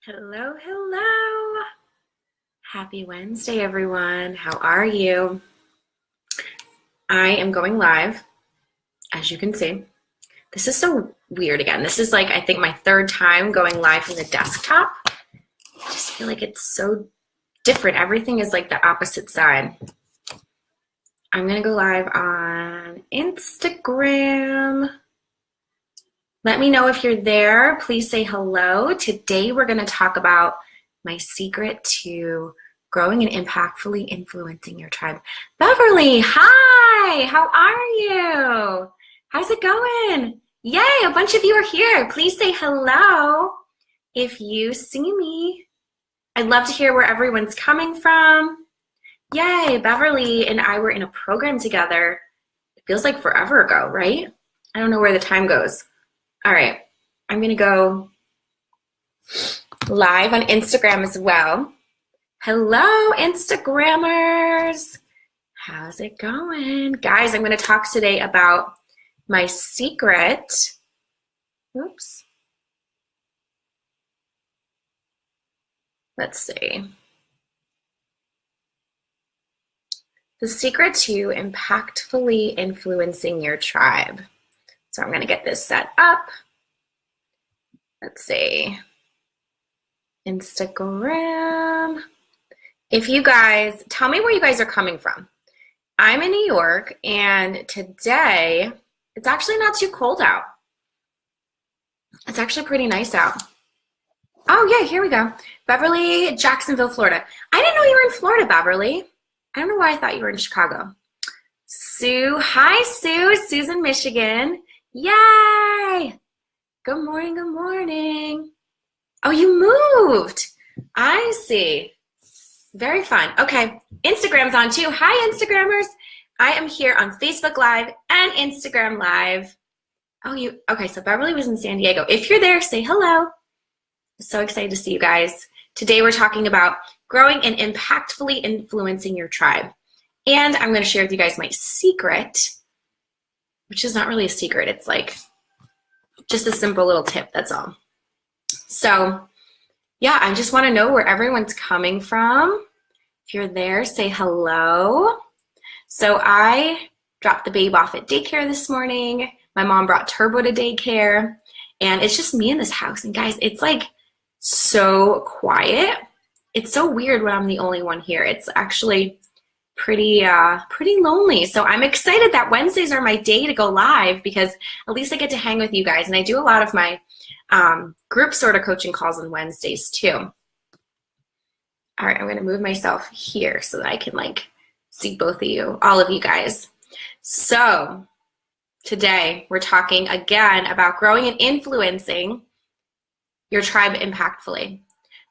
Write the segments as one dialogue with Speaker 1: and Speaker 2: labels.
Speaker 1: Hello, hello. Happy Wednesday, everyone. How are you? I am going live, as you can see. This is so weird again. This is I think my third time going live from the desktop. I just feel like it's so different. Everything is like the opposite side. I'm going to go live on Instagram. Let me know if you're there. Please say hello. Today we're going to talk about my secret to growing and impactfully influencing your tribe. Beverly, hi! How are you? How's it going? Yay, a bunch of you are here. Please say hello if you see me. I'd love to hear where everyone's coming from. Yay, Beverly and I were in a program together. It feels like forever ago, right? I don't know where the time goes. All right, I'm gonna go live on Instagram as well. Hello, Instagrammers. How's it going? Guys, I'm gonna talk today about my secret. Oops. Let's see. The secret to impactfully influencing your tribe. So I'm going to get this set up. Let's see. Instagram. If you guys, tell me where you guys are coming from. I'm in New York, and today, it's actually not too cold out. It's actually pretty nice out. Oh, yeah, here we go. Beverly, Jacksonville, Florida. I didn't know you were in Florida, Beverly. I don't know why I thought you were in Chicago. Sue, hi, Sue. Sue's in Michigan. Yay! Good morning, good morning. Oh, you moved. I see. Very fun. Okay, Instagram's on too. Hi, Instagrammers. I am here on Facebook Live and Instagram Live. Oh, okay, so Beverly was in San Diego. If you're there, say hello. So excited to see you guys. Today we're talking about growing and impactfully influencing your tribe. And I'm going to share with you guys my secret, which is not really a secret. It's like just a simple little tip, that's all. So yeah, I just want to know where everyone's coming from. If you're there, say hello. So I dropped the babe off at daycare this morning. My mom brought Turbo to daycare, and it's just me in this house. And guys, it's like so quiet. It's so weird when I'm the only one here. It's actually pretty lonely. So I'm excited that Wednesdays are my day to go live because at least I get to hang with you guys. And I do a lot of my group sort of coaching calls on Wednesdays too. All right, I'm going to move myself here so that I can see both of you, all of you guys. So today we're talking again about growing and influencing your tribe impactfully.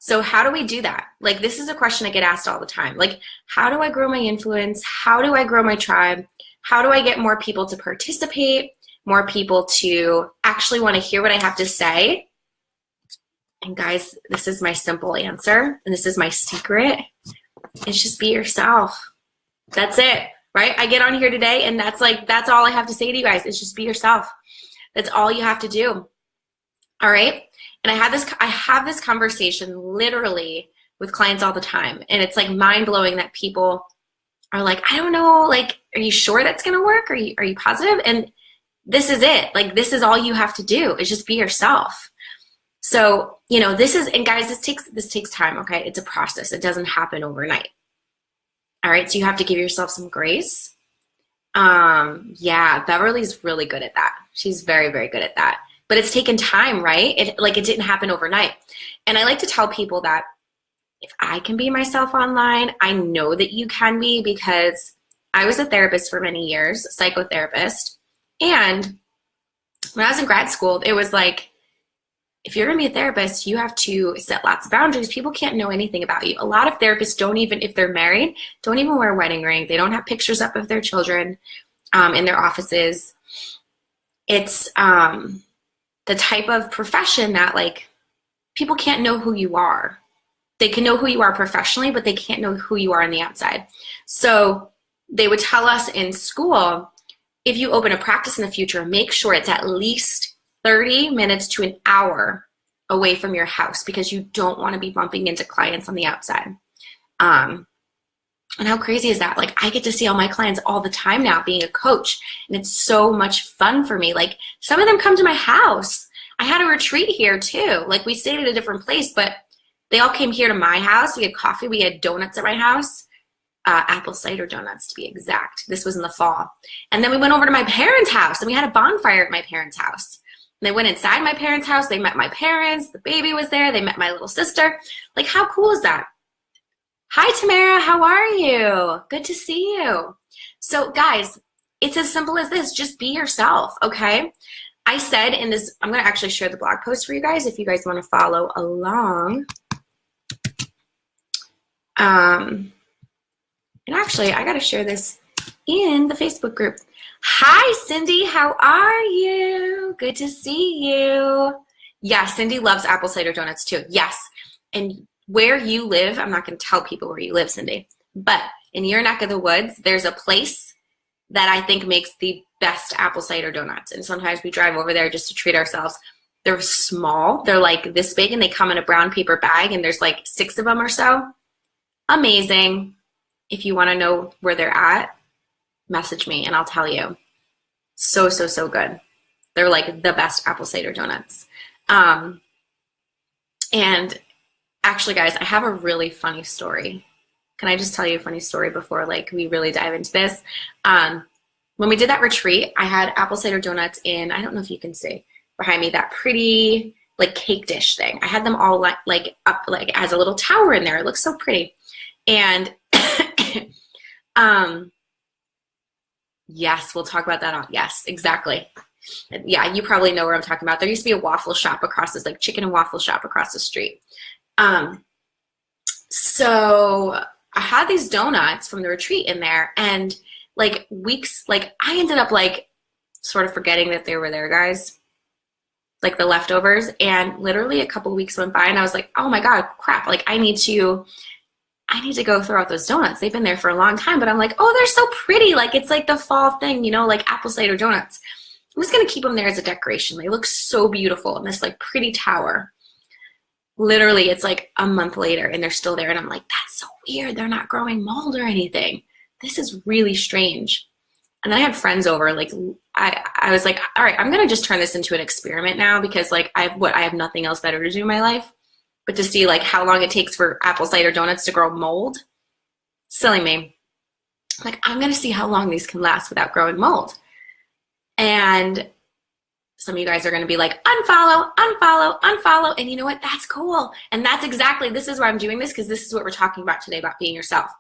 Speaker 1: So how do we do that? This is a question I get asked all the time. How do I grow my influence? How do I grow my tribe? How do I get more people to participate, more people to actually want to hear what I have to say? And guys, this is my simple answer, and this is my secret. It's just be yourself. That's it, right? I get on here today, and that's all I have to say to you guys. It's just be yourself. That's all you have to do. All right? And I have this conversation literally with clients all the time. And it's mind-blowing that people are I don't know, are you sure that's gonna work? Are you positive? And this is it. This is all you have to do is just be yourself. So, and guys, this takes time, okay? It's a process. It doesn't happen overnight. All right, so you have to give yourself some grace. Yeah, Beverly's really good at that. She's very, very good at that. But it's taken time, right? It didn't happen overnight. And I like to tell people that if I can be myself online, I know that you can be, because I was a therapist for many years, psychotherapist. And when I was in grad school, it was if you're gonna be a therapist, you have to set lots of boundaries. People can't know anything about you. A lot of therapists don't even, if they're married, don't even wear a wedding ring. They don't have pictures up of their children in their offices. It's the type of profession that people can't know who you are. They can know who you are professionally, but they can't know who you are on the outside. So they would tell us in school, if you open a practice in the future, make sure it's at least 30 minutes to an hour away from your house because you don't want to be bumping into clients on the outside. And how crazy is that? Like, I get to see all my clients all the time now being a coach, and it's so much fun for me. Like, some of them come to my house. I had a retreat here too. Like, we stayed at a different place, but they all came here to my house. We had coffee. We had donuts at my house. Apple cider donuts, to be exact. This was in the fall. And then we went over to my parents' house, and we had a bonfire at my parents' house. And they went inside my parents' house. They met my parents. The baby was there. They met my little sister. Like, how cool is that? Hi, Tamara. How are you? Good to see you. So, guys, it's as simple as this. Just be yourself, okay? I said in this, I'm going to actually share the blog post for you guys if you guys want to follow along. And actually, I got to share this in the Facebook group. Hi, Cindy. How are you? Good to see you. Yeah, Cindy loves apple cider donuts too. Yes. And where you live, I'm not going to tell people where you live, Cindy, but in your neck of the woods, there's a place that I think makes the best apple cider donuts. And sometimes we drive over there just to treat ourselves. They're small. They're like this big, and they come in a brown paper bag, and there's like 6 of them or so. Amazing. If you want to know where they're at, message me and I'll tell you. So, so, so good. They're like the best apple cider donuts. And actually, guys, I have a really funny story. Can I just tell you a funny story before like we really dive into this? When we did that retreat, I had apple cider donuts in, I don't know if you can see behind me, that pretty like cake dish thing. I had them all like up like as a little tower in there. It looks so pretty. And yes, we'll talk about that on, yes, exactly. Yeah, you probably know where I'm talking about. There used to be a waffle shop across this, like chicken and waffle shop across the street. So I had these donuts from the retreat in there, and like weeks, like I ended up like sort of forgetting that they were there, guys, like the leftovers. And literally a couple of weeks went by, and I was like, oh my God, crap. Like I need to go throw out those donuts. They've been there for a long time, but I'm like, oh, they're so pretty. Like it's like the fall thing, you know, like apple cider donuts. I'm just going to keep them there as a decoration. They look so beautiful in this like pretty tower. Literally, it's like a month later and they're still there. And I'm like, that's so weird. They're not growing mold or anything. This is really strange. And then I had friends over. Like I was like, all right, I'm going to just turn this into an experiment now because like I have nothing else better to do in my life. But to see like how long it takes for apple cider donuts to grow mold, silly me. Like I'm going to see how long these can last without growing mold. And some of you guys are going to be like, unfollow, unfollow, unfollow. And you know what? That's cool. And that's exactly, this is why I'm doing this, because this is what we're talking about today, about being yourself.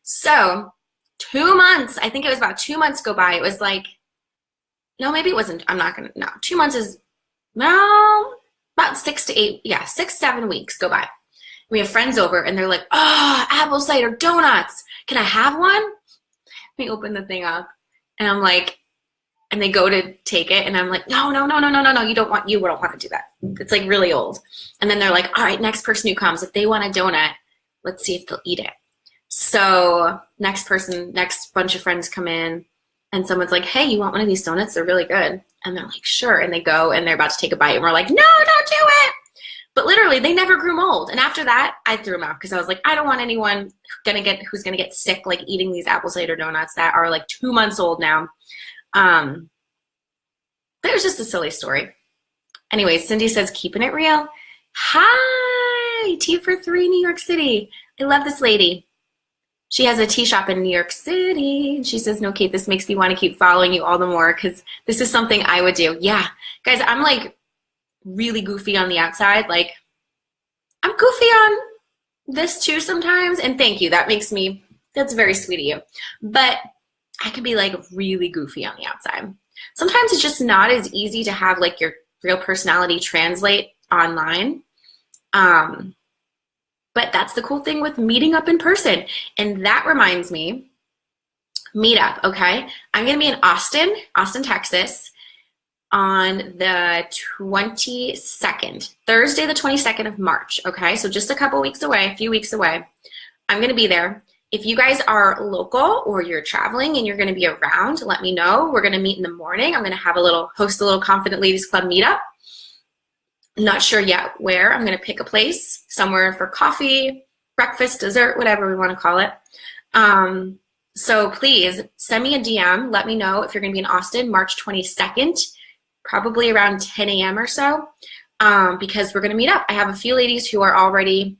Speaker 1: So 2 months, I think it was about 2 months go by. It was like, no, maybe it wasn't. I'm not going to, no, 2 months is, no, about 6 to 8, yeah, 6, 7 weeks go by. We have friends over and they're like, oh, apple cider donuts. Can I have one? We open the thing up and I'm like, and they go to take it and I'm like, no, you don't want to do that. It's like really old. And then they're like, all right, next person who comes, if they want a donut, let's see if they'll eat it. So next bunch of friends come in and someone's like, hey, you want one of these donuts? They're really good. And they're like, sure. And they go and they're about to take a bite and we're like, no, don't do it. But literally they never grew mold. And after that, I threw them out because I was like, I don't want anyone who's gonna get sick like eating these apple cider donuts that are like 2 months old now. But it was just a silly story. Anyway, Cindy says, keeping it real. Hi, Tea for 3, New York City. I love this lady. She has a tea shop in New York City. She says, no, Kate, this makes me want to keep following you all the more because this is something I would do. Yeah, guys, I'm like really goofy on the outside. Like I'm goofy on this too sometimes. And thank you. That's very sweet of you. But I can be like really goofy on the outside. Sometimes it's just not as easy to have like your real personality translate online. But that's the cool thing with meeting up in person. And that reminds me, meetup, okay? I'm going to be in Austin, Texas on the 22nd, Thursday the 22nd of March, okay? So just a few weeks away. I'm going to be there. If you guys are local or you're traveling and you're going to be around, let me know. We're going to meet in the morning. I'm going to host a little Confident Ladies Club meetup. I'm not sure yet where. I'm going to pick a place somewhere for coffee, breakfast, dessert, whatever we want to call it. So please send me a DM. Let me know if you're going to be in Austin March 22nd, probably around 10 a.m. or so, because we're going to meet up. I have a few ladies who are already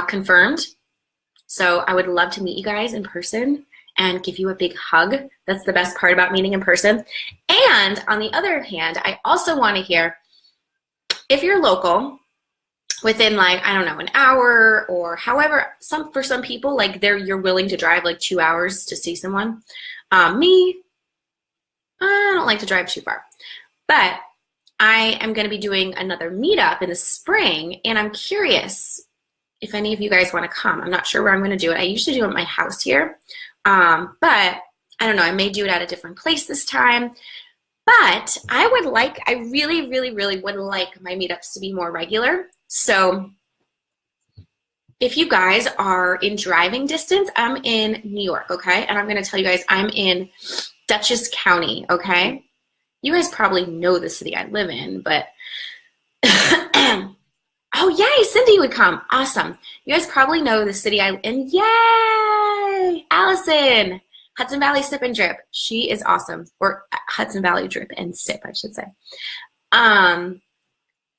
Speaker 1: confirmed. So I would love to meet you guys in person and give you a big hug. That's the best part about meeting in person. And on the other hand, I also want to hear if you're local, within like, I don't know, an hour or however, for some people, like you're willing to drive like 2 hours to see someone. Me, I don't like to drive too far. But I am going to be doing another meetup in the spring, and I'm curious if any of you guys want to come. I'm not sure where I'm going to do it. I usually do it at my house here. But I don't know, I may do it at a different place this time. But I really, really, really would like my meetups to be more regular. So if you guys are in driving distance, I'm in New York, okay? And I'm going to tell you guys I'm in Dutchess County, okay? You guys probably know the city I live in, but oh, yay, Cindy would come. Awesome. You guys probably know the city and yay, Allison. Hudson Valley Sip and Drip. She is awesome. Or Hudson Valley Drip and Sip, I should say.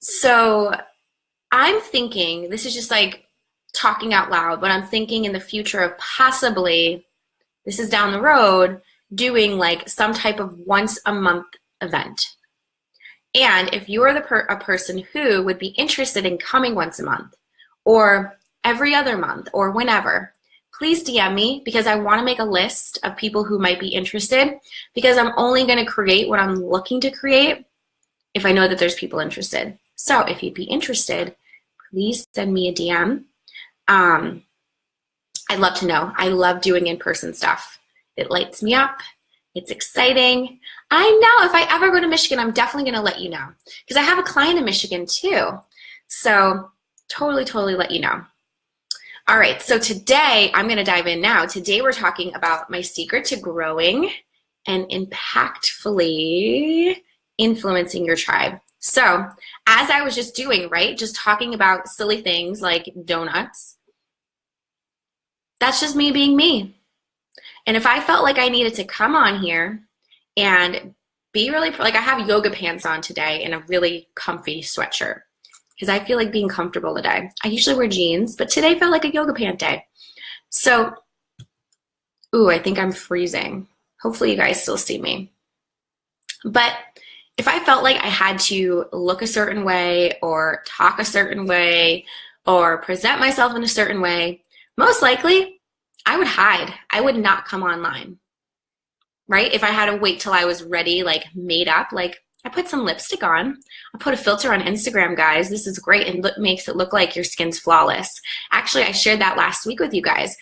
Speaker 1: So I'm thinking, this is just like talking out loud, but I'm thinking in the future of possibly, this is down the road, doing like some type of once a month event. And if you're a person who would be interested in coming once a month or every other month or whenever, please DM me, because I want to make a list of people who might be interested, because I'm only going to create what I'm looking to create if I know that there's people interested. So if you'd be interested, please send me a DM. I'd love to know. I love doing in-person stuff. It lights me up. It's exciting. I know if I ever go to Michigan, I'm definitely going to let you know, because I have a client in Michigan too. So totally let you know. All right, so today I'm going to dive in now. Today we're talking about my secret to growing and impactfully influencing your tribe. So as I was just doing, right, just talking about silly things like donuts, that's just me being me. And if I felt like I needed to come on here and be really, like I have yoga pants on today and a really comfy sweatshirt, because I feel like being comfortable today. I usually wear jeans, but today felt like a yoga pant day. So, ooh, I think I'm freezing. Hopefully you guys still see me. But if I felt like I had to look a certain way or talk a certain way or present myself in a certain way, most likely I would hide. I would not come online, right? If I had to wait till I was ready, like made up, like I put some lipstick on. I put a filter on Instagram, guys. This is great and makes it look like your skin's flawless. Actually, I shared that last week with you guys.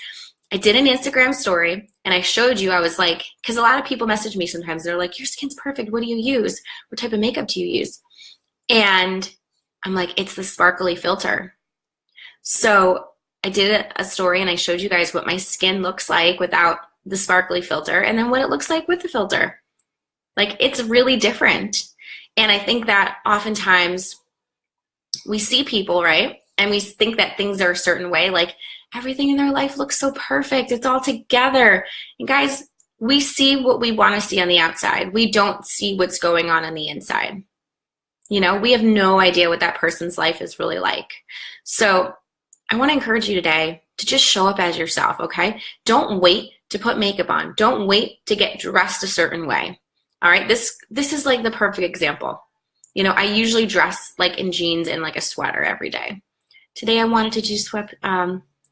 Speaker 1: I did an Instagram story and I showed you, I was like, because a lot of people message me sometimes. They're like, your skin's perfect. What do you use? What type of makeup do you use? And I'm like, it's the sparkly filter. So I did a story and I showed you guys what my skin looks like without the sparkly filter and then what it looks like with the filter. Like, it's really different. And I think that oftentimes we see people, right? And we think that things are a certain way, like everything in their life looks so perfect. It's all together. And guys, we see what we want to see on the outside. We don't see what's going on the inside. You know, we have no idea what that person's life is really like. So I want to encourage you today to just show up as yourself, okay? Don't wait to put makeup on. Don't wait to get dressed a certain way. All right, this is like the perfect example. You know, I usually dress like in jeans and like a sweater every day. Today I wanted to just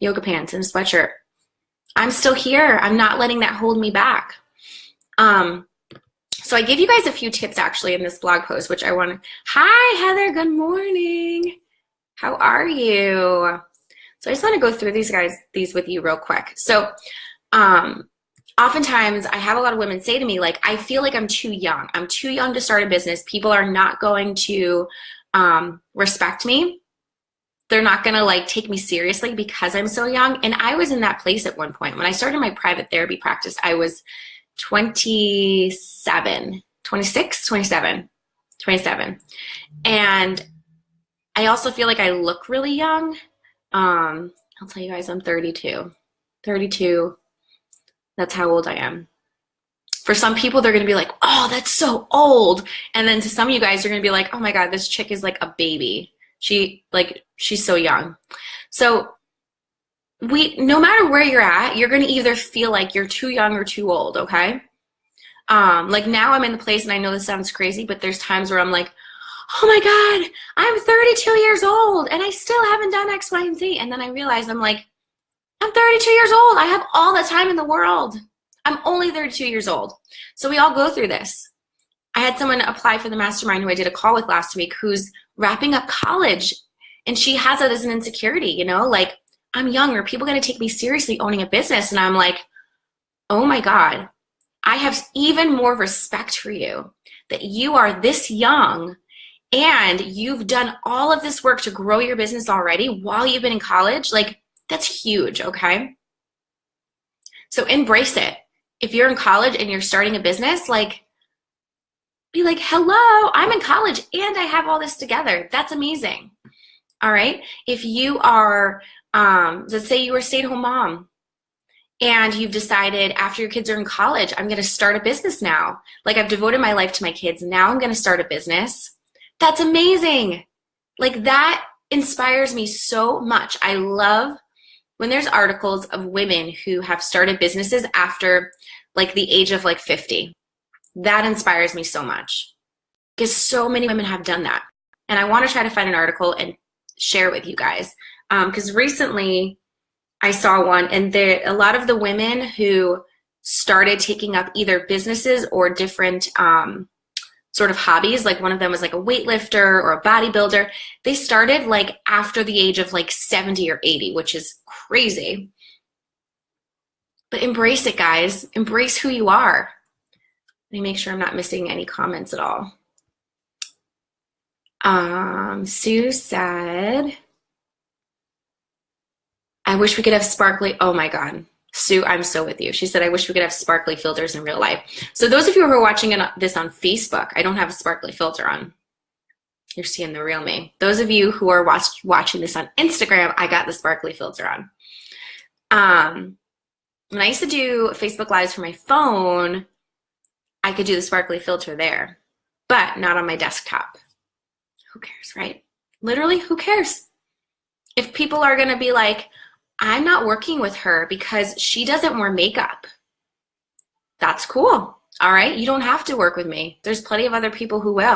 Speaker 1: yoga pants and a sweatshirt. I'm still here. I'm not letting that hold me back. So I give you guys a few tips actually in this blog post, which I want to. Hi, Heather. Good morning. How are you? So I just want to go through these with you real quick. So, oftentimes I have a lot of women say to me, like, I feel like I'm too young. I'm too young to start a business. People are not going to respect me. They're not going to like take me seriously because I'm so young. And I was in that place at one point. When I started my private therapy practice, I was 27. And I also feel like I look really young. I'll tell you guys, I'm 32. 32, that's how old I am. For some people, they're going to be like, oh, that's so old. And then to some of you guys, you're going to be like, oh my God, this chick is like a baby. She's so young. So no matter where you're at, you're going to either feel like you're too young or too old, okay? Like now I'm in the place, and I know this sounds crazy, but there's times where I'm like, oh my God, I'm 32 years old and I still haven't done X, Y, and Z. And then I realize I'm like, I'm 32 years old. I have all the time in the world. I'm only 32 years old. So we all go through this. I had someone apply for the mastermind who I did a call with last week who's wrapping up college, and she has it as an insecurity, you know, like, I'm young. Are people going to take me seriously owning a business? And I'm like, oh my God, I have even more respect for you that you are this young and you've done all of this work to grow your business already while you've been in college. Like, that's huge, okay? So embrace it. If you're in college and you're starting a business, like, be like, hello, I'm in college and I have all this together. That's amazing. All right. If you are, let's say you were a stay-at-home mom and you've decided after your kids are in college, I'm going to start a business now. Like, I've devoted my life to my kids. Now I'm going to start a business. That's amazing. Like, that inspires me so much. I love when there's articles of women who have started businesses after like the age of like 50. That inspires me so much because so many women have done that. And I want to try to find an article and share it with you guys. Because recently I saw one, and a lot of the women who started taking up either businesses or different sort of hobbies, like one of them was like a weightlifter or a bodybuilder, they started like after the age of like 70 or 80, which is crazy. But embrace it, guys. Embrace who you are. Let me make sure I'm not missing any comments at all. Sue said, I wish we could have sparkly. Oh my God. Sue, I'm so with you. She said, I wish we could have sparkly filters in real life. So those of you who are watching this on Facebook, I don't have a sparkly filter on. You're seeing the real me. Those of you who are watching this on Instagram, I got the sparkly filter on. When I used to do Facebook Lives for my phone, I could do the sparkly filter there, but not on my desktop. Who cares, right? Literally, who cares? If people are going to be like, I'm not working with her because she doesn't wear makeup, that's cool. All right. You don't have to work with me. There's plenty of other people who will.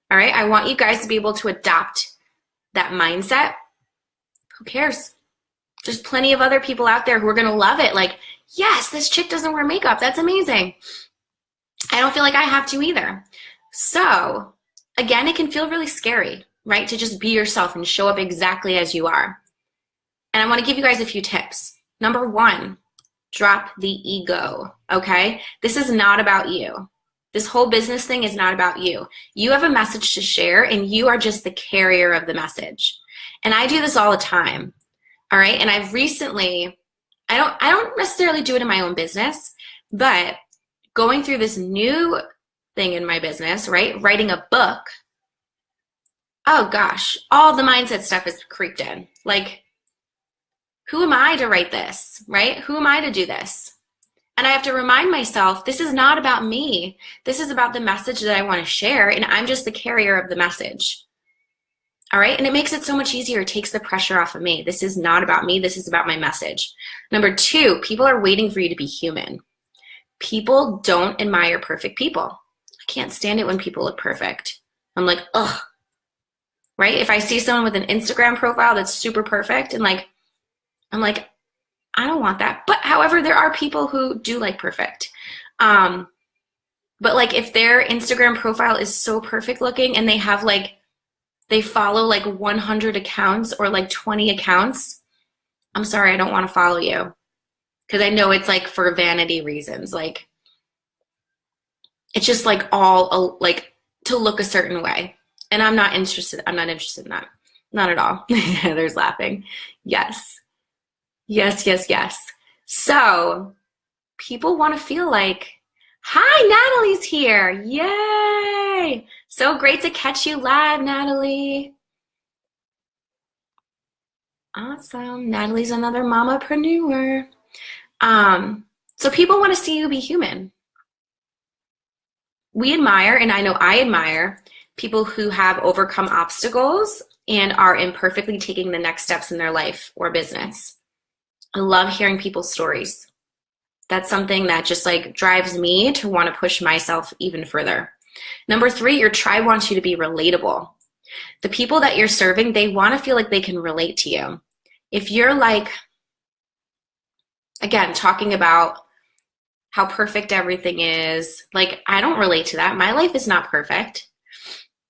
Speaker 1: All right. I want you guys to be able to adopt that mindset. Who cares? There's plenty of other people out there who are going to love it. Like, yes, this chick doesn't wear makeup. That's amazing. I don't feel like I have to either. So again, it can feel really scary, right? To just be yourself and show up exactly as you are. And I want to give you guys a few tips. Number one, drop the ego, okay? This is not about you. This whole business thing is not about you. You have a message to share, and you are just the carrier of the message. And I do this all the time, all right? And I've recently, I don't necessarily do it in my own business, but going through this new thing in my business, right? Writing a book. Oh gosh, all the mindset stuff is creeped in. Like, who am I to write this, right? Who am I to do this? And I have to remind myself, this is not about me. This is about the message that I want to share, and I'm just the carrier of the message. All right? And it makes it so much easier. It takes the pressure off of me. This is not about me. This is about my message. Number two, people are waiting for you to be human. People don't admire perfect people. I can't stand it when people look perfect. I'm like, ugh. Right? If I see someone with an Instagram profile that's super perfect, and like, I'm like, I don't want that. But however, there are people who do like perfect. But like, if their Instagram profile is so perfect looking and they have like, they follow like 100 accounts or like 20 accounts, I'm sorry, I don't want to follow you. Because I know it's like for vanity reasons. Like, it's just like all like to look a certain way. And I'm not interested. I'm not interested in that. Not at all. There's laughing. Yes. Yes, yes, yes. So people want to feel like, hi, Natalie's here. Yay. So great to catch you live, Natalie. Awesome. Natalie's another mamapreneur. So people want to see you be human. We admire, and I know I admire, people who have overcome obstacles and are imperfectly taking the next steps in their life or business. I love hearing people's stories. That's something that just like drives me to want to push myself even further. Number 3, your tribe wants you to be relatable. The people that you're serving, they want to feel like they can relate to you. If you're like, again, talking about how perfect everything is, like, I don't relate to that. My life is not perfect.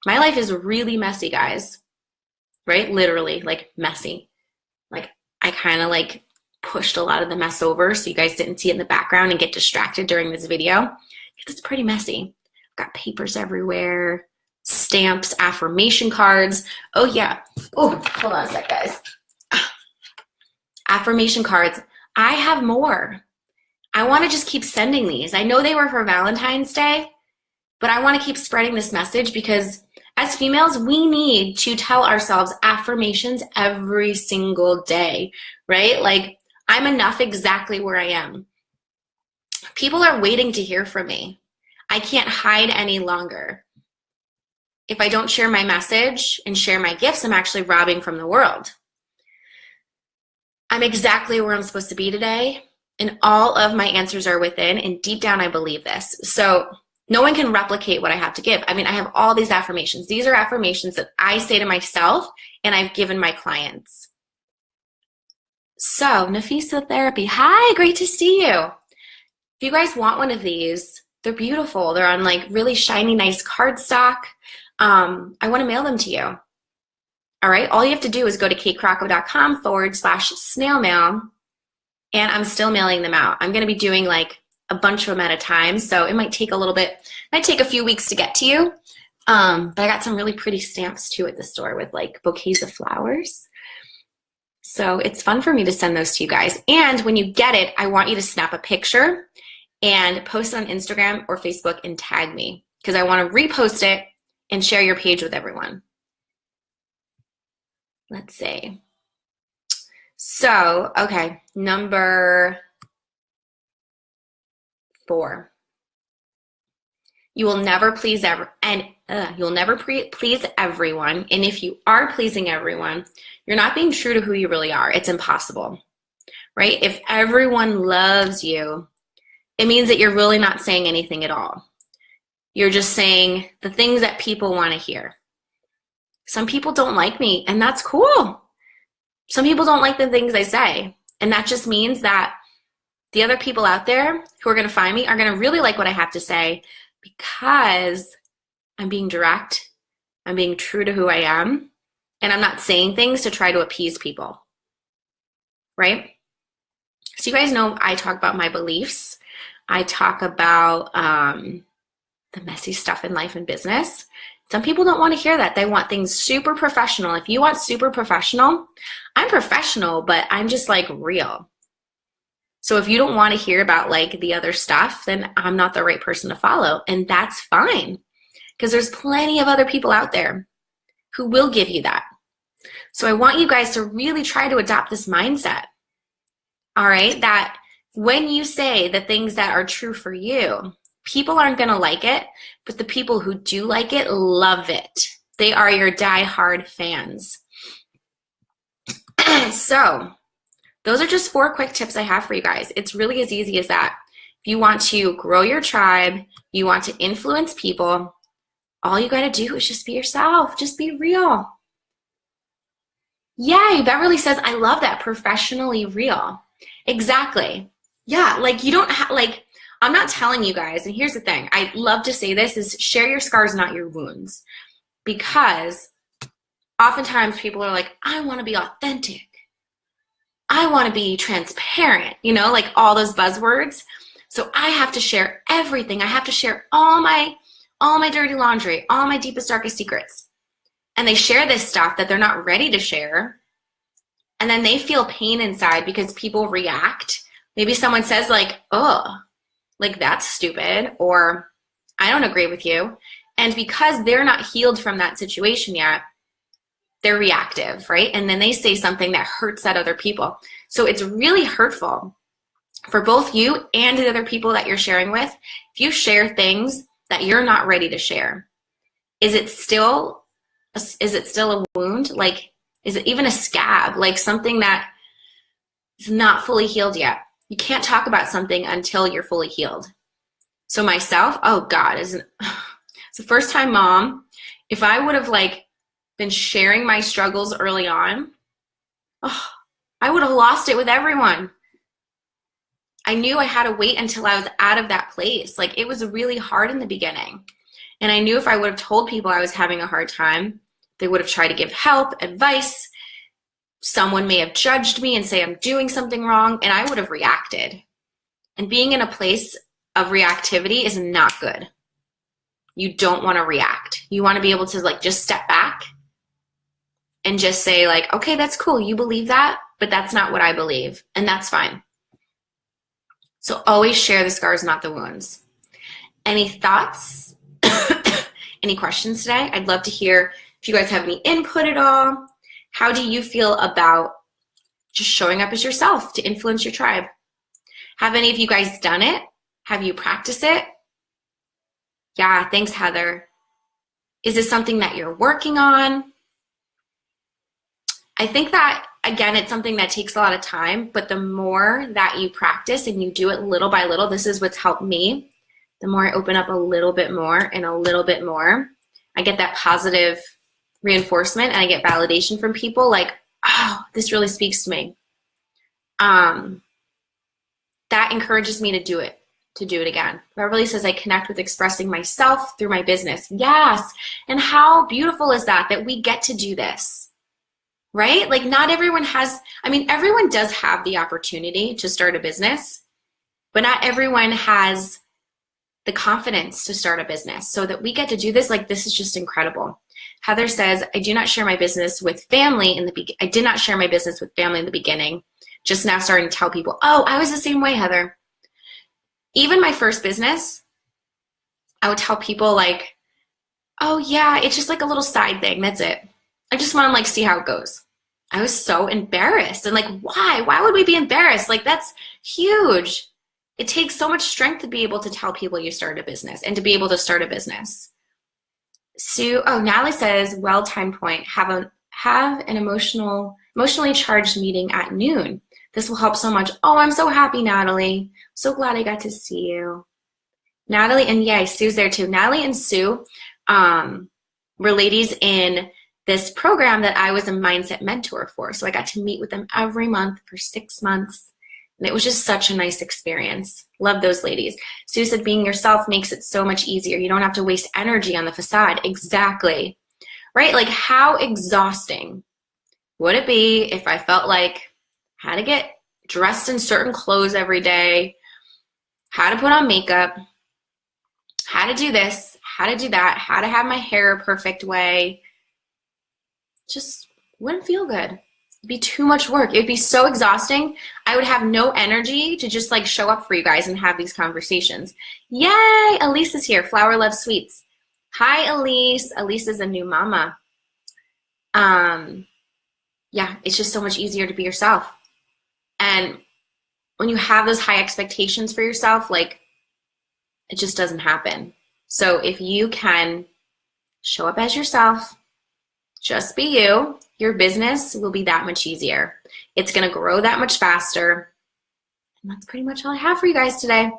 Speaker 1: My life is really messy, guys, right? Literally, like, messy. Like, I kind of like pushed a lot of the mess over so you guys didn't see it in the background and get distracted during this video. It's pretty messy. I've got papers everywhere, stamps, affirmation cards. Oh, yeah. Oh, hold on a sec, guys. Affirmation cards. I have more. I want to just keep sending these. I know they were for Valentine's Day, but I want to keep spreading this message because as females, we need to tell ourselves affirmations every single day, right? Like, I'm enough exactly where I am. People are waiting to hear from me. I can't hide any longer. If I don't share my message and share my gifts, I'm actually robbing from the world. I'm exactly where I'm supposed to be today, and all of my answers are within, and deep down I believe this. So no one can replicate what I have to give. I mean, I have all these affirmations. These are affirmations that I say to myself and I've given my clients. So Nafisa Therapy, hi, great to see you. If you guys want one of these, they're beautiful. They're on like really shiny, nice cardstock. I want to mail them to you. All right, all you have to do is go to katekrocko.com/snail mail, and I'm still mailing them out. I'm going to be doing like a bunch of them at a time, so it might take a little bit, it might take a few weeks to get to you, but I got some really pretty stamps too at the store with like bouquets of flowers. So it's fun for me to send those to you guys. And when you get it, I want you to snap a picture and post it on Instagram or Facebook and tag me because I want to repost it and share your page with everyone. Let's see. So, okay, number 4. You will never please please everyone. And if you are pleasing everyone, you're not being true to who you really are. It's impossible, right? If everyone loves you, it means that you're really not saying anything at all. You're just saying the things that people want to hear. Some people don't like me, and that's cool. Some people don't like the things I say, and that just means that the other people out there who are going to find me are going to really like what I have to say because I'm being direct, I'm being true to who I am, and I'm not saying things to try to appease people, right? So you guys know I talk about my beliefs. I talk about the messy stuff in life and business. Some people don't want to hear that. They want things super professional. If you want super professional, I'm professional, but I'm just like real. So if you don't want to hear about like the other stuff, then I'm not the right person to follow. And that's fine because there's plenty of other people out there who will give you that. So I want you guys to really try to adopt this mindset. All right, that when you say the things that are true for you, people aren't going to like it, but the people who do like it love it. They are your die-hard fans. So those are just 4 quick tips I have for you guys. It's really as easy as that. If you want to grow your tribe, you want to influence people, all you got to do is just be yourself. Just be real. Yay, Beverly says, I love that, professionally real. Exactly. Yeah, like you don't have, like, I'm not telling you guys, and here's the thing, I love to say this, is share your scars, not your wounds. Because oftentimes people are like, I want to be authentic. I want to be transparent, you know, like all those buzzwords. So I have to share everything. I have to share all my dirty laundry, all my deepest, darkest secrets. And they share this stuff that they're not ready to share. And then they feel pain inside because people react. Maybe someone says like, oh, like that's stupid, or I don't agree with you. And because they're not healed from that situation yet, they're reactive, right? And then they say something that hurts that other people. So it's really hurtful for both you and the other people that you're sharing with. If you share things that you're not ready to share, is it still a wound? Like, is it even a scab? Like something that is not fully healed yet? You can't talk about something until you're fully healed. So myself, oh God, it's a first-time mom. If I would have like been sharing my struggles early on, oh, I would have lost it with everyone. I knew I had to wait until I was out of that place. Like it was really hard in the beginning. And I knew if I would have told people I was having a hard time, they would have tried to give help, advice. Someone may have judged me and say I'm doing something wrong, and I would have reacted. And being in a place of reactivity is not good. You don't want to react. You want to be able to like just step back and just say like, okay, that's cool. You believe that, but that's not what I believe. And that's fine. So always share the scars, not the wounds. Any thoughts? Any questions today? I'd love to hear if you guys have any input at all. How do you feel about just showing up as yourself to influence your tribe? Have any of you guys done it? Have you practiced it? Yeah, thanks, Heather. Is this something that you're working on? I think that, again, it's something that takes a lot of time, but the more that you practice and you do it little by little, this is what's helped me. The more I open up a little bit more and a little bit more, I get that positive reinforcement and I get validation from people like, oh, this really speaks to me. That encourages me to do it again. Beverly says, I connect with expressing myself through my business. Yes. And how beautiful is that we get to do this, right? Like not everyone has, I mean, everyone does have the opportunity to start a business, but not everyone has the confidence to start a business. So that we get to do this, like this is just incredible. Heather says, I do not share my business with family I did not share my business with family in the beginning. Just now starting to tell people, oh, I was the same way, Heather. Even my first business, I would tell people like, oh yeah, it's just like a little side thing. That's it. I just want to like see how it goes. I was so embarrassed. And like, why? Why would we be embarrassed? Like that's huge. It takes so much strength to be able to tell people you started a business and to be able to start a business. Natalie says, well-timed point, have an emotionally charged meeting at noon. This will help so much. Oh, I'm so happy, Natalie. So glad I got to see you. Natalie, and yay, Sue's there too. Natalie and Sue were ladies in this program that I was a mindset mentor for. So I got to meet with them every month for 6 months. And it was just such a nice experience. Love those ladies. Sue said, being yourself makes it so much easier. You don't have to waste energy on the facade. Exactly. Right? Like how exhausting would it be if I felt like I had to get dressed in certain clothes every day, how to put on makeup, how to do this, how to do that, how to have my hair a perfect way. Just wouldn't feel good. It'd be too much work. It'd be so exhausting. I would have no energy to just like show up for you guys and have these conversations. Yay! Elise is here. Flower Loves Sweets. Hi, Elise. Elise is a new mama. Yeah, it's just so much easier to be yourself. And when you have those high expectations for yourself, like it just doesn't happen. So if you can show up as yourself, just be you, your business will be that much easier. It's going to grow that much faster. And that's pretty much all I have for you guys today.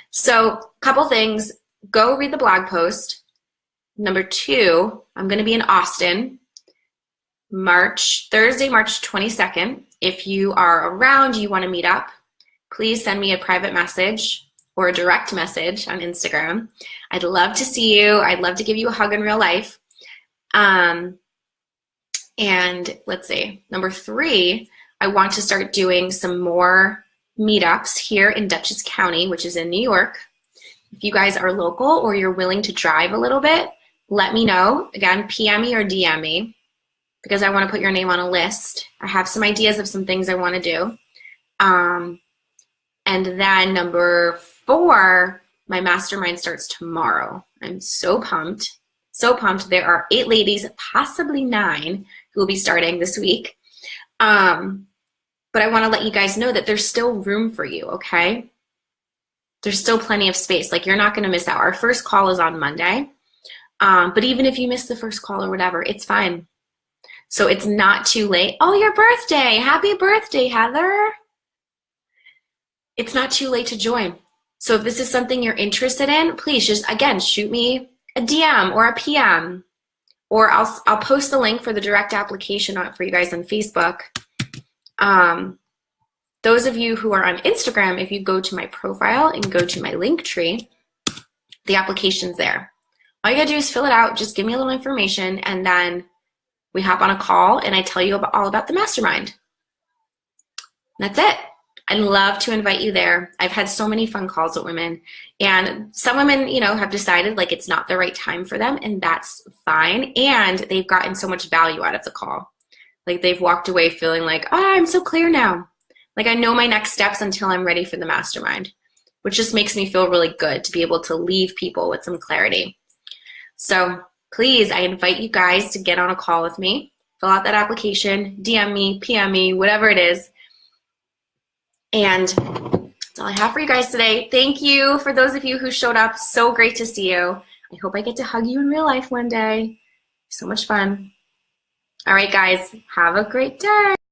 Speaker 1: So a couple things. Go read the blog post. Number 2, I'm going to be in Austin Thursday, March 22nd. If you are around, you want to meet up, please send me a private message or a direct message on Instagram. I'd love to see you. I'd love to give you a hug in real life. And let's see, number 3, I want to start doing some more meetups here in Dutchess County, which is in New York. If you guys are local or you're willing to drive a little bit, let me know. Again, PM me or DM me because I want to put your name on a list. I have some ideas of some things I want to do. And then number 4, my mastermind starts tomorrow. I'm so pumped. So pumped. There are 8 ladies, possibly 9, who will be starting this week. But I want to let you guys know that there's still room for you, okay? There's still plenty of space. Like, you're not going to miss out. Our first call is on Monday. But even if you miss the first call or whatever, it's fine. So it's not too late. Oh, your birthday. Happy birthday, Heather. It's not too late to join. So if this is something you're interested in, please just, again, shoot me a DM or a PM. Or I'll post the link for the direct application for you guys on Facebook. Those of you who are on Instagram, if you go to my profile and go to my link tree, the application's there. All you gotta do is fill it out, just give me a little information, and then we hop on a call and I tell you all about the mastermind. That's it. I'd love to invite you there. I've had so many fun calls with women, and some women, have decided like it's not the right time for them, and that's fine. And they've gotten so much value out of the call. Like, they've walked away feeling like, oh, I'm so clear now. Like, I know my next steps until I'm ready for the mastermind, which just makes me feel really good to be able to leave people with some clarity. So please, I invite you guys to get on a call with me, fill out that application, DM me, PM me, whatever it is. And that's all I have for you guys today. Thank you for those of you who showed up. So great to see you. I hope I get to hug you in real life one day. So much fun. All right, guys, have a great day.